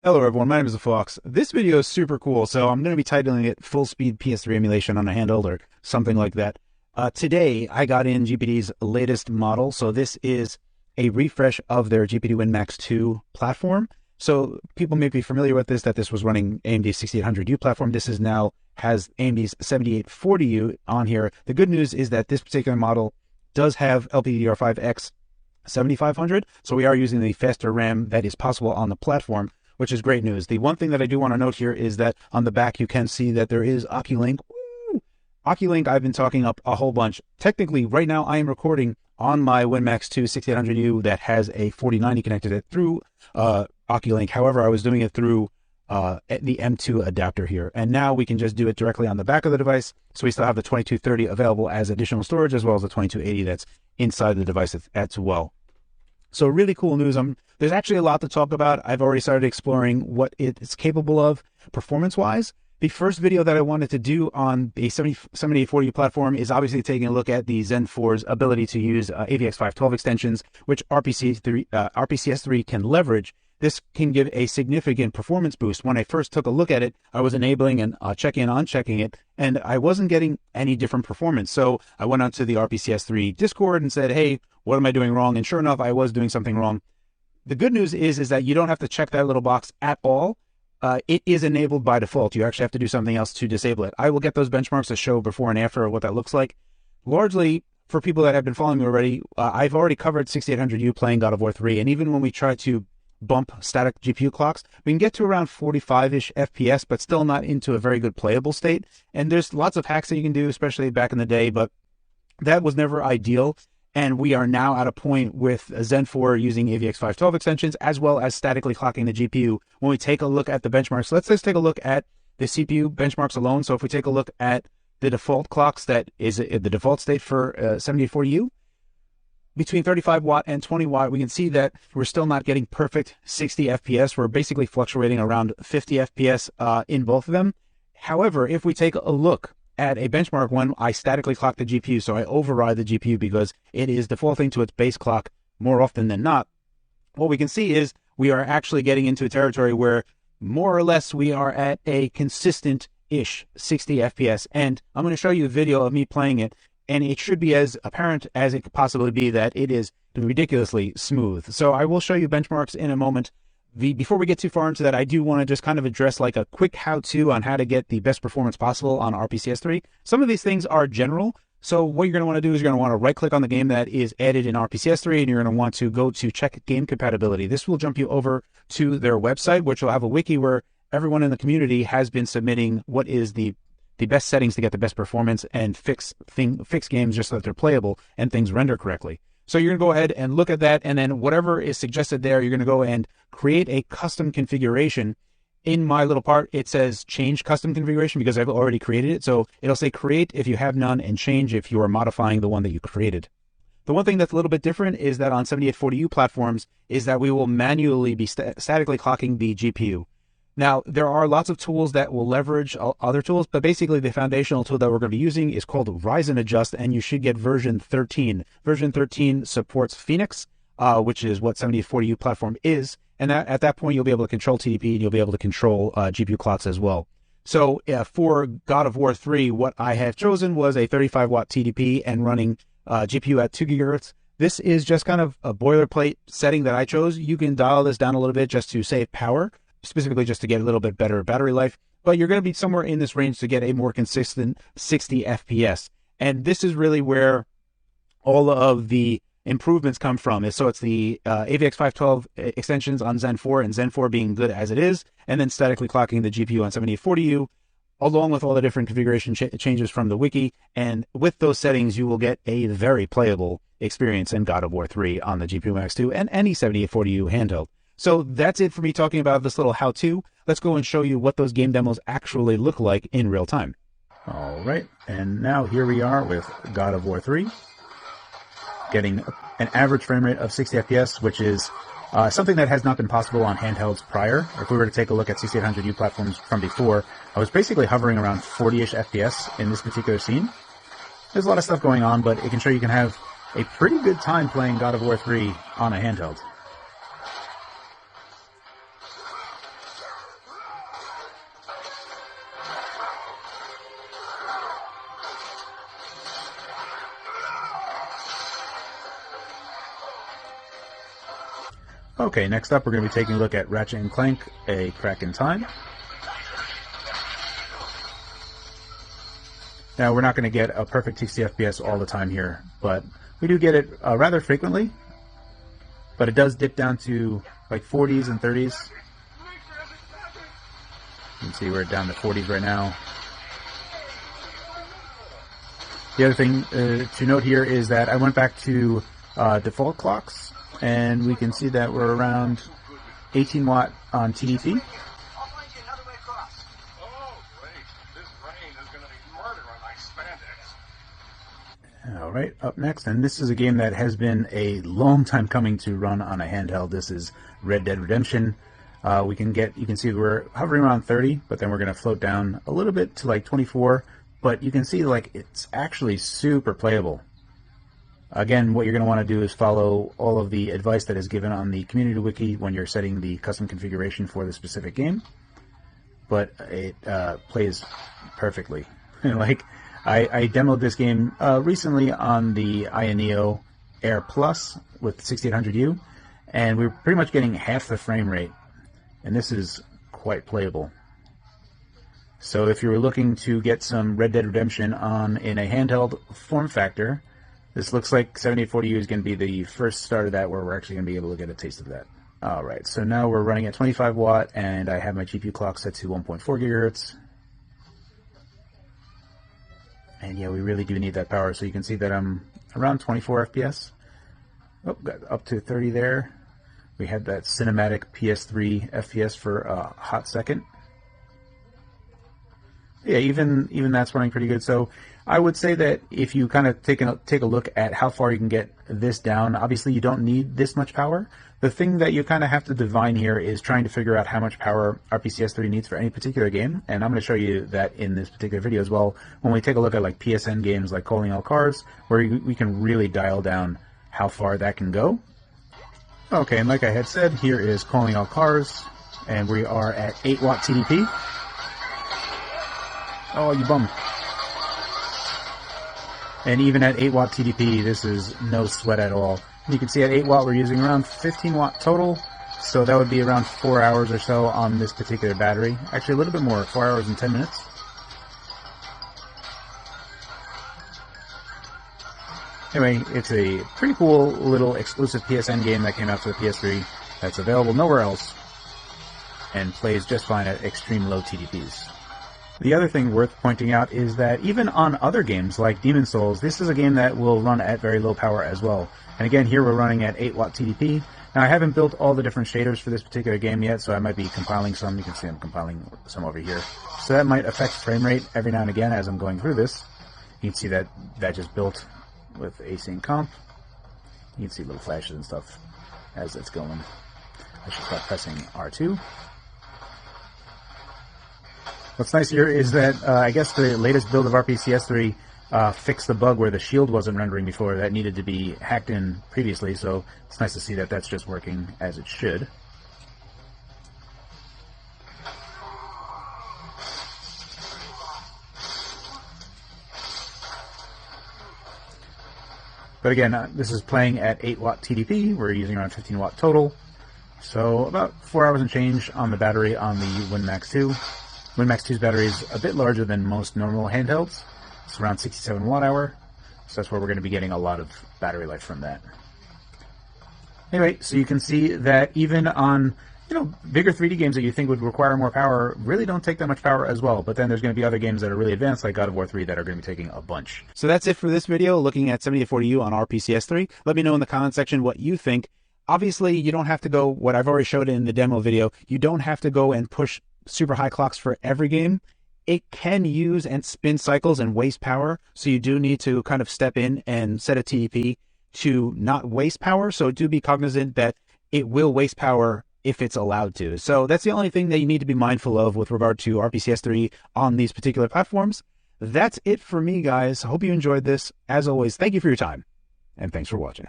Hello everyone, my name is The Fox. This video is super cool, so I'm going to be titling it Full Speed PS3 Emulation on a Handheld or something like that. Today, I got in GPD's latest model, so this is a refresh of their GPD WinMax 2 platform. So people may be familiar with this, that this was running AMD's 6800U platform. This is now has AMD's 7840U on here. The good news is that this particular model does have LPDDR5X 7500, so we are using the faster RAM that is possible on the platform, which is great news. The one thing that I do want to note here is that on the back you can see that there is OcuLink. Woo! OcuLink I've been talking up a whole bunch. Technically, right now I am recording on my WinMax 2 6800U that has a 4090 connected it through OcuLink. However, I was doing it through the M2 adapter here. And now we can just do it directly on the back of the device. So we still have the 2230 available as additional storage, as well as the 2280 that's inside the device as well. So really cool news. There's actually a lot to talk about. I've already started exploring what it's capable of performance-wise. The first video that I wanted to do on the 7840U platform is obviously taking a look at the Zen 4's ability to use AVX512 extensions, which RPCS3 can leverage. This can give a significant performance boost. When I first took a look at it, I was enabling and checking and unchecking it, and I wasn't getting any different performance. So I went onto the RPCS3 Discord and said, hey, what am I doing wrong? And sure enough, I was doing something wrong. The good news is that you don't have to check that little box at all. It is enabled by default. You actually have to do something else to disable it. I will get those benchmarks to show before and after what that looks like. Largely, for people that have been following me already, I've already covered 6800U playing God of War 3, and even when we try to bump static GPU clocks, we can get to around 45-ish FPS, but still not into a very good playable state. And there's lots of hacks that you can do, especially back in the day, but that was never ideal. And we are now at a point with Zen 4 using AVX512 extensions, as well as statically clocking the GPU. When we take a look at the benchmarks, let's just take a look at the CPU benchmarks alone. So if we take a look at the default clocks, that is the default state for 7840U, between 35 watt and 20 watt, we can see that we're still not getting perfect 60 FPS. We're basically fluctuating around 50 FPS in both of them. However, if we take a look at a benchmark when I statically clock the GPU, so I override the GPU because it is defaulting to its base clock more often than not, what we can see is we are actually getting into a territory where more or less we are at a consistent-ish 60 FPS. And I'm going to show you a video of me playing it, and it should be as apparent as it could possibly be that it is ridiculously smooth. So I will show you benchmarks in a moment. Before we get too far into that, I do want to just kind of address like a quick how-to on how to get the best performance possible on RPCS3. Some of these things are general. So what you're going to want to do is you're going to want to right-click on the game that is added in RPCS3, and you're going to want to go to check game compatibility. This will jump you over to their website, which will have a wiki where everyone in the community has been submitting what is the best settings to get the best performance and fix games just so that they're playable and things render correctly. So you're going to go ahead and look at that, and then whatever is suggested there, you're going to go and create a custom configuration. In my little part, it says change custom configuration because I've already created it. So it'll say create if you have none and change if you are modifying the one that you created. The one thing that's a little bit different is that on 7840U platforms is that we will manually be statically clocking the GPU. Now, there are lots of tools that will leverage other tools, but basically the foundational tool that we're going to be using is called Ryzen Adjust, and you should get version 13. Version 13 supports Phoenix, which is what 7840U platform is, and at that point you'll be able to control TDP and you'll be able to control GPU clocks as well. So for God of War 3, what I have chosen was a 35 watt TDP and running GPU at 2 gigahertz. This is just kind of a boilerplate setting that I chose. You can dial this down a little bit just to save power, specifically just to get a little bit better battery life, but you're going to be somewhere in this range to get a more consistent 60 FPS. And this is really where all of the improvements come from. So it's the AVX512 extensions on Zen 4, and Zen 4 being good as it is, and then statically clocking the GPU on 7840U, along with all the different configuration changes from the wiki. And with those settings, you will get a very playable experience in God of War 3 on the GPU Max 2 and any 7840U handheld. So that's it for me talking about this little how-to. Let's go and show you what those game demos actually look like in real time. All right, and now here we are with God of War 3, getting an average frame rate of 60 FPS, which is something that has not been possible on handhelds prior. If we were to take a look at 6800U platforms from before, I was basically hovering around 40-ish FPS in this particular scene. There's a lot of stuff going on, but it can show you can have a pretty good time playing God of War 3 on a handheld. Okay, next up we're going to be taking a look at Ratchet & Clank, A Crack in Time. Now, we're not going to get a perfect 60 FPS all the time here, but we do get it rather frequently. But it does dip down to like 40s and 30s. You can see we're down to 40s right now. The other thing to note here is that I went back to default clocks, and we can see that we're around 18 watt on TDP. Alright, up next, and this is a game that has been a long time coming to run on a handheld. This is Red Dead Redemption. You can see we're hovering around 30, but then we're going to float down a little bit to like 24, but you can see like it's actually super playable. Again, what you're going to want to do is follow all of the advice that is given on the community wiki when you're setting the custom configuration for the specific game, but it plays perfectly. Like, I demoed this game recently on the Neo Air Plus with 6800U, and we're pretty much getting half the frame rate, and this is quite playable. So if you were looking to get some Red Dead Redemption in a handheld form factor, this looks like 7840U is going to be the first start of that, where we're actually going to be able to get a taste of that. Alright, so now we're running at 25 watt, and I have my GPU clock set to 1.4 gigahertz. And yeah, we really do need that power, so you can see that I'm around 24 FPS. Oh, got up to 30 there. We had that cinematic PS3 FPS for a hot second. Yeah, even that's running pretty good. So I would say that if you kind of take a look at how far you can get this down, obviously you don't need this much power. The thing that you kind of have to divine here is trying to figure out how much power RPCS3 needs for any particular game, and I'm going to show you that in this particular video as well when we take a look at like PSN games like Calling All Cars, where we can really dial down how far that can go. Okay, and like I had said, here is Calling All Cars, and we are at 8 watt TDP. Oh, you bum. And even at 8 watt TDP, this is no sweat at all. You can see at 8 watt we're using around 15 watt total, so that would be around 4 hours or so on this particular battery. Actually a little bit more, 4 hours and 10 minutes. Anyway, it's a pretty cool little exclusive PSN game that came out for the PS3 that's available nowhere else and plays just fine at extreme low TDPs. The other thing worth pointing out is that even on other games like Demon's Souls, this is a game that will run at very low power as well. And again, here we're running at 8 watt TDP. Now, I haven't built all the different shaders for this particular game yet, so I might be compiling some. You can see I'm compiling some over here. So that might affect frame rate every now and again as I'm going through this. You can see that just built with async comp. You can see little flashes and stuff as it's going. I should start pressing R2. What's nice here is that I guess the latest build of RPCS3 fixed the bug where the shield wasn't rendering before. That needed to be hacked in previously, so it's nice to see that that's just working as it should. But again, this is playing at 8 watt TDP. We're using around 15 watt total. So about 4 hours and change on the battery on the WinMax 2. WinMax 2's battery is a bit larger than most normal handhelds. It's around 67 watt hour, so that's where we're going to be getting a lot of battery life from that. Anyway, so you can see that even on bigger 3D games that you think would require more power really don't take that much power as well. But then there's going to be other games that are really advanced like God of War 3 that are going to be taking a bunch. So that's it for this video looking at 7840U on RPCS3. Let me know in the comment section what you think. Obviously, you don't have to go what I've already showed in the demo video. You don't have to go and push super high clocks for every game. It can use and spin cycles and waste power, so you do need to kind of step in and set a TDP to not waste power. So do be cognizant that it will waste power if it's allowed to. So that's the only thing that you need to be mindful of with regard to RPCS3 on these particular platforms. That's it for me, guys. I hope you enjoyed this. As always, thank you for your time, and thanks for watching.